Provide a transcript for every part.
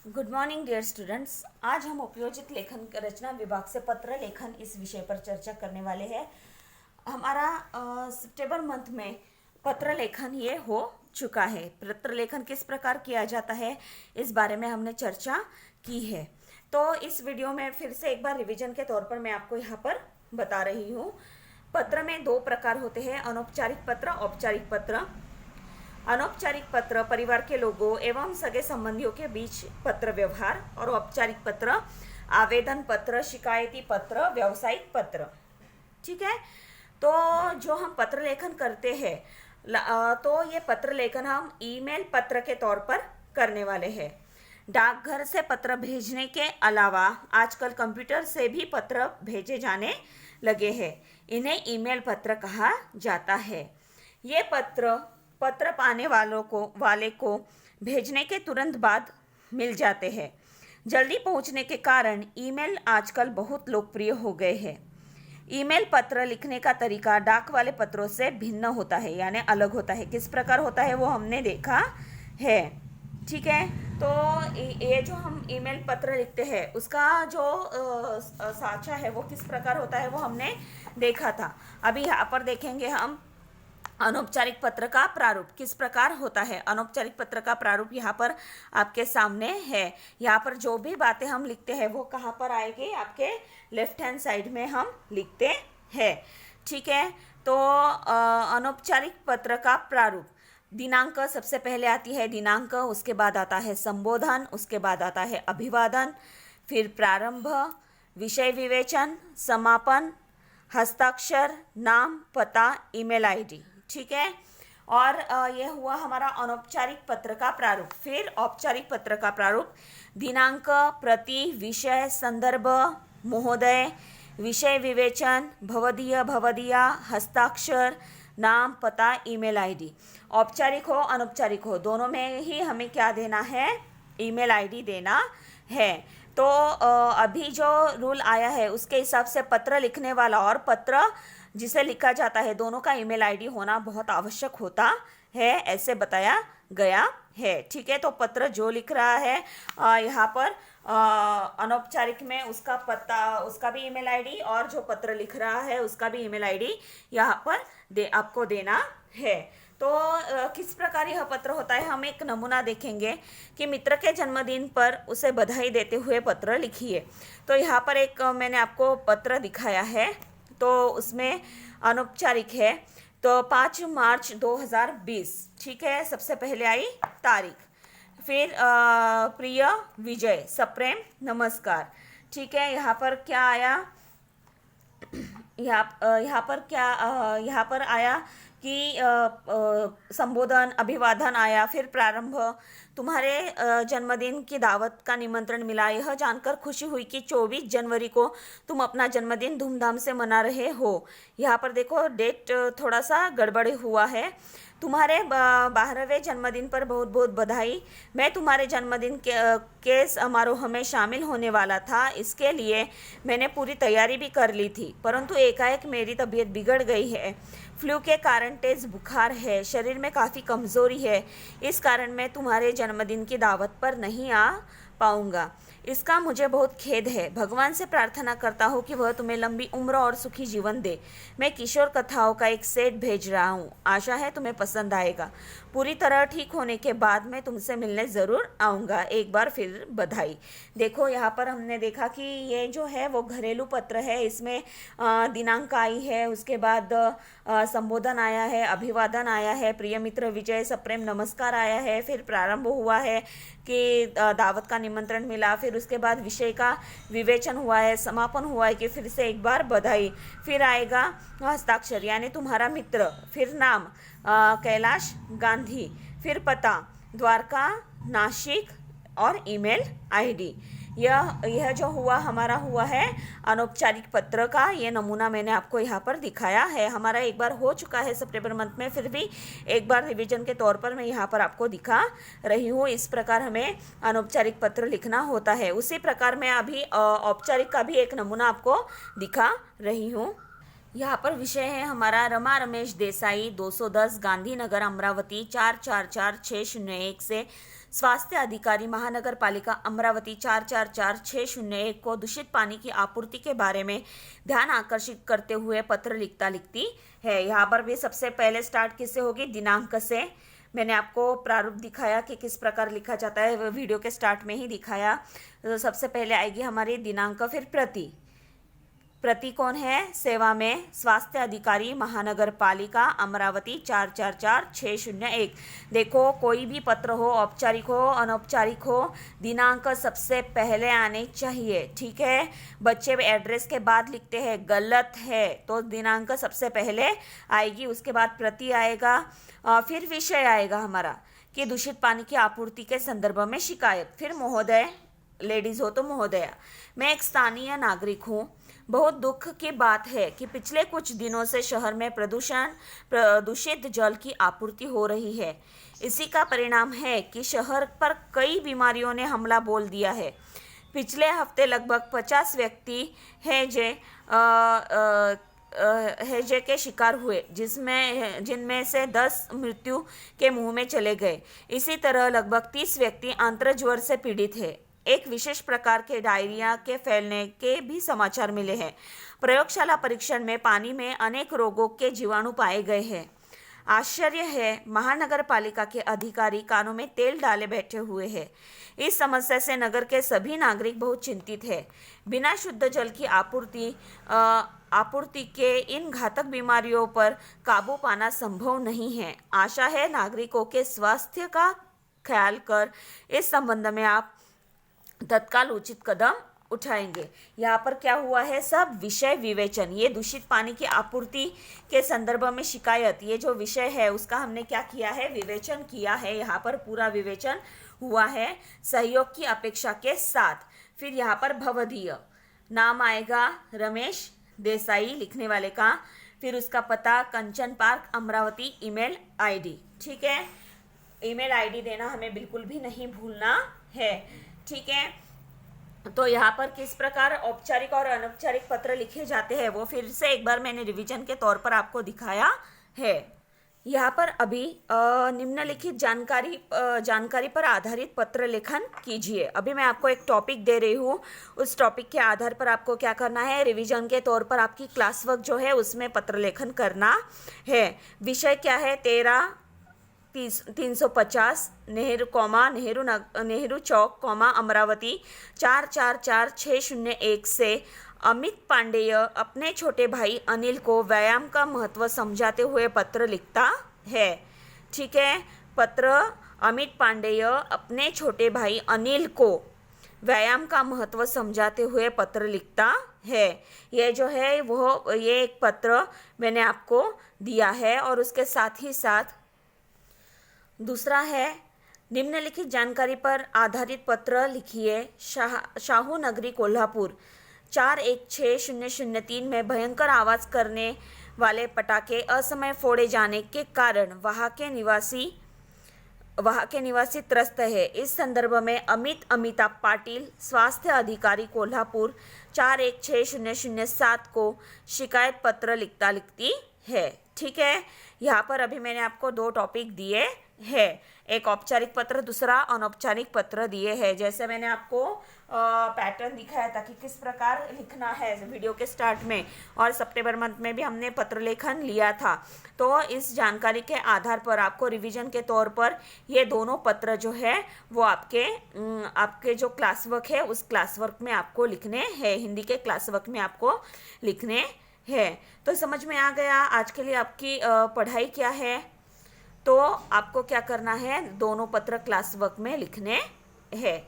Good morning dear students. आज हम उपयोजित लेखन रचना विभाग से पत्र लेखन इस विषय पर चर्चा करने वाले हैं। हमारा सितंबर मंथ में पत्र लेखन ये हो चुका है। पत्र लेखन किस प्रकार किया जाता है इस बारे में हमने चर्चा की है। तो इस वीडियो में फिर से एक बार रिवीजन के तौर पर मैं आपको यहाँ पर बता रही हूँ। पत्र में दो प्रकार होते हैं, अनौपचारिक पत्र, औपचारिक पत्र। अनौपचारिक पत्र परिवार के लोगों एवं सगे संबंधियों के बीच पत्र व्यवहार, और औपचारिक पत्र आवेदन पत्र, शिकायती पत्र, व्यावसायिक पत्र। ठीक है। तो जो हम पत्र लेखन करते हैं तो ये पत्र लेखन हम ईमेल पत्र के तौर पर करने वाले हैं। डाकघर से पत्र भेजने के अलावा आजकल कंप्यूटर से भी पत्र भेजे जाने लगे हैं। इन्हें ईमेल पत्र कहा जाता है। ये पत्र पाने वाले को भेजने के तुरंत बाद मिल जाते हैं। जल्दी पहुंचने के कारण ईमेल आजकल बहुत लोकप्रिय हो गए हैं। ईमेल पत्र लिखने का तरीका डाक वाले पत्रों से भिन्न होता है, यानी अलग होता है। किस प्रकार होता है वो हमने देखा है। ठीक है। तो ये जो हम ईमेल पत्र लिखते हैं उसका जो साचा है वो किस प्रकार होता है वो हमने देखा था। अभी यहाँ पर देखेंगे हम अनौपचारिक पत्र का प्रारूप किस प्रकार होता है। अनौपचारिक पत्र का प्रारूप यहाँ पर आपके सामने है। यहाँ पर जो भी बातें हम लिखते हैं वो कहाँ पर आएगी, आपके लेफ्ट हैंड साइड में हम लिखते हैं। ठीक है। तो अनौपचारिक पत्र का प्रारूप, दिनांक सबसे पहले आती है दिनांक, उसके बाद आता है संबोधन, उसके बाद आता है अभिवादन, फिर प्रारंभ, विषय विवेचन, समापन, हस्ताक्षर, नाम, पता, ईमेल आईडी। ठीक है। और यह हुआ हमारा अनौपचारिक पत्र का प्रारूप। फिर औपचारिक पत्र का प्रारूप, दिनांक, प्रति, विषय, संदर्भ, महोदय, विषय विवेचन, भवदीय, भवदीया, हस्ताक्षर, नाम, पता, ईमेल आईडी। औपचारिक हो अनौपचारिक हो दोनों में ही हमें क्या देना है, ईमेल आईडी देना है। तो अभी जो रूल आया है उसके हिसाब से पत्र लिखने वाला और पत्र जिसे लिखा जाता है दोनों का ईमेल आईडी होना बहुत आवश्यक होता है, ऐसे बताया गया है। ठीक है। तो पत्र जो लिख रहा है यहाँ पर अनौपचारिक में उसका पता, उसका भी ईमेल आईडी, और जो पत्र लिख रहा है उसका भी ईमेल आईडी यहाँ पर आपको देना है। तो किस प्रकार यह पत्र होता है हम एक नमूना देखेंगे कि मित्र के जन्मदिन पर उसे बधाई देते हुए पत्र लिखिए। तो यहाँ पर एक मैंने आपको पत्र दिखाया है, तो उसमें अनौपचारिक है। तो 5 मार्च 2020। ठीक है। सबसे पहले आई तारीख, फिर प्रिय विजय, सप्रेम नमस्कार। ठीक है। यहाँ पर क्या आया, यहाँ पर आया कि संबोधन, अभिवादन आया, फिर प्रारंभ, तुम्हारे जन्मदिन की दावत का निमंत्रण मिला। यह जानकर खुशी हुई कि 24 जनवरी को तुम अपना जन्मदिन धूमधाम से मना रहे हो। यहाँ पर देखो डेट थोड़ा सा गड़बड़ हुआ है। तुम्हारे 12वें जन्मदिन पर बहुत बहुत बधाई। मैं तुम्हारे जन्मदिन के समारोह में शामिल होने वाला था, इसके लिए मैंने पूरी तैयारी भी कर ली थी, परंतु एकाएक मेरी तबीयत बिगड़ गई है। फ्लू के कारण तेज बुखार है, शरीर में काफ़ी कमज़ोरी है, इस कारण मैं तुम्हारे जन्मदिन की दावत पर नहीं आ पाऊंगा। इसका मुझे बहुत खेद है। भगवान से प्रार्थना करता हूँ कि वह तुम्हें लंबी उम्र और सुखी जीवन दे। मैं किशोर कथाओं का एक सेट भेज रहा हूँ, आशा है तुम्हें पसंद आएगा। पूरी तरह ठीक होने के बाद मैं तुमसे मिलने ज़रूर आऊँगा। एक बार फिर बधाई। देखो यहाँ पर हमने देखा कि ये जो है वो घरेलू पत्र है। इसमें दिनांक आई है, उसके बाद संबोधन आया है, अभिवादन आया है, प्रिय मित्र विजय, सप्रेम नमस्कार आया है, फिर प्रारंभ हुआ है कि दावत का निमंत्रण मिला, फिर उसके बाद विषय का विवेचन हुआ है, समापन हुआ है कि फिर से एक बार बधाई, फिर आएगा हस्ताक्षर यानी तुम्हारा मित्र, फिर नाम कैलाश गांधी, फिर पता द्वारका नासिक, और ईमेल आईडी। यह जो हमारा हुआ है अनौपचारिक पत्र का, ये नमूना मैंने आपको यहाँ पर दिखाया है। हमारा एक बार हो चुका है सितंबर मंथ में, फिर भी एक बार रिवीजन के तौर पर मैं यहाँ पर आपको दिखा रही हूँ। इस प्रकार हमें अनौपचारिक पत्र लिखना होता है। उसी प्रकार मैं अभी औपचारिक का भी एक नमूना आपको दिखा रही हूँ। यहाँ पर विषय है हमारा रमा रमेश देसाई, 210 गांधीनगर अमरावती 444601 से स्वास्थ्य अधिकारी महानगर पालिका अमरावती 444601 को दूषित पानी की आपूर्ति के बारे में ध्यान आकर्षित करते हुए पत्र लिखती है। यहाँ पर भी सबसे पहले स्टार्ट किससे होगी? दिनांक से। मैंने आपको प्रारूप दिखाया कि किस प्रकार लिखा जाता है, वीडियो के स्टार्ट में ही दिखाया। तो सबसे पहले आएगी हमारी दिनांक, फिर प्रति कौन है? सेवा में स्वास्थ्य अधिकारी महानगर पालिका अमरावती 444601। देखो, कोई भी पत्र हो, औपचारिक हो अनौपचारिक हो, दिनांक सबसे पहले आने चाहिए। ठीक है, बच्चे एड्रेस के बाद लिखते हैं, गलत है। तो दिनांक सबसे पहले आएगी, उसके बाद प्रति आएगा, फिर विषय आएगा हमारा कि दूषित पानी की आपूर्ति के संदर्भ में शिकायत। फिर महोदय, लेडीज हो तो महोदया, मैं एक स्थानीय नागरिक हूँ। बहुत दुख की बात है कि पिछले कुछ दिनों से शहर में प्रदूषित जल की आपूर्ति हो रही है। इसी का परिणाम है कि शहर पर कई बीमारियों ने हमला बोल दिया है। पिछले हफ्ते लगभग 50 व्यक्ति हैजे के शिकार हुए, जिनमें से 10 मृत्यु के मुंह में चले गए। इसी तरह लगभग 30 व्यक्ति आंत्रज्वर से पीड़ित है। एक विशेष प्रकार के डायरिया के फैलने के भी समाचार मिले हैं। प्रयोगशाला परीक्षण में पानी में अनेक रोगों के जीवाणु पाए गए हैं। आश्चर्य है, महानगर पालिका के अधिकारी कानों में तेल डाले बैठे हुए हैं। इस समस्या से नगर के सभी नागरिक बहुत चिंतित हैं। बिना शुद्ध जल की आपूर्ति के इन घातक बीमारियों पर काबू पाना संभव नहीं है। आशा है नागरिकों के स्वास्थ्य का ख्याल कर इस संबंध में आप तत्काल उचित कदम उठाएंगे। यहाँ पर क्या हुआ है? सब विषय विवेचन, ये दूषित पानी की आपूर्ति के संदर्भ में शिकायत, ये जो विषय है उसका हमने क्या किया है? विवेचन किया है। यहाँ पर पूरा विवेचन हुआ है सहयोग की अपेक्षा के साथ। फिर यहाँ पर भवदीय नाम आएगा रमेश देसाई लिखने वाले का, फिर उसका पता कंचन पार्क अमरावती, ईमेल आईडी। ठीक है, ईमेल आईडी देना हमें बिल्कुल भी नहीं भूलना है। ठीक है, तो यहाँ पर किस प्रकार औपचारिक और अनौपचारिक पत्र लिखे जाते हैं वो फिर से एक बार मैंने रिवीजन के तौर पर आपको दिखाया है। यहाँ पर अभी निम्नलिखित जानकारी पर आधारित पत्र लेखन कीजिए। अभी मैं आपको एक टॉपिक दे रही हूँ, उस टॉपिक के आधार पर आपको क्या करना है? रिवीजन के तौर पर आपकी क्लास वर्क जो है उसमें पत्र लेखन करना है। विषय क्या है? 13/350 नेहरू चौक, अमरावती 444601 से अमित पांडेय अपने छोटे भाई अनिल को व्यायाम का महत्व समझाते हुए पत्र लिखता है। ठीक है, पत्र अमित पांडेय अपने छोटे भाई अनिल को व्यायाम का महत्व समझाते हुए पत्र लिखता है। ये जो है वो ये एक पत्र मैंने आपको दिया है। और उसके साथ ही साथ दूसरा है, निम्नलिखित जानकारी पर आधारित पत्र लिखिए। शाहू नगरी कोल्हापुर 416003 में भयंकर आवाज करने वाले पटाखे असमय फोड़े जाने के कारण वहाँ के निवासी त्रस्त है। इस संदर्भ में अमिताभ पाटिल स्वास्थ्य अधिकारी कोल्हापुर 416007 को शिकायत पत्र लिखती है। ठीक है, यहाँ पर अभी मैंने आपको 2 टॉपिक दिए हैं, एक औपचारिक पत्र, दूसरा अनौपचारिक पत्र दिए हैं। जैसे मैंने आपको पैटर्न दिखाया था कि किस प्रकार लिखना है वीडियो के स्टार्ट में, और सितंबर मंथ में भी हमने पत्र लेखन लिया था। तो इस जानकारी के आधार पर आपको रिवीजन के तौर पर ये दोनों पत्र जो है वो आपके जो क्लास वर्क है उस क्लास वर्क में आपको लिखने हैं, हिंदी के क्लास वर्क में आपको लिखने हैं। तो समझ में आ गया आज के लिए आपकी पढ़ाई क्या है। तो आपको क्या करना है? दोनों पत्र क्लास वर्क में लिखने हैं।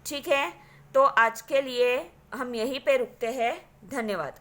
ठीक है, तो आज के लिए हम यहीं पे रुकते हैं। धन्यवाद।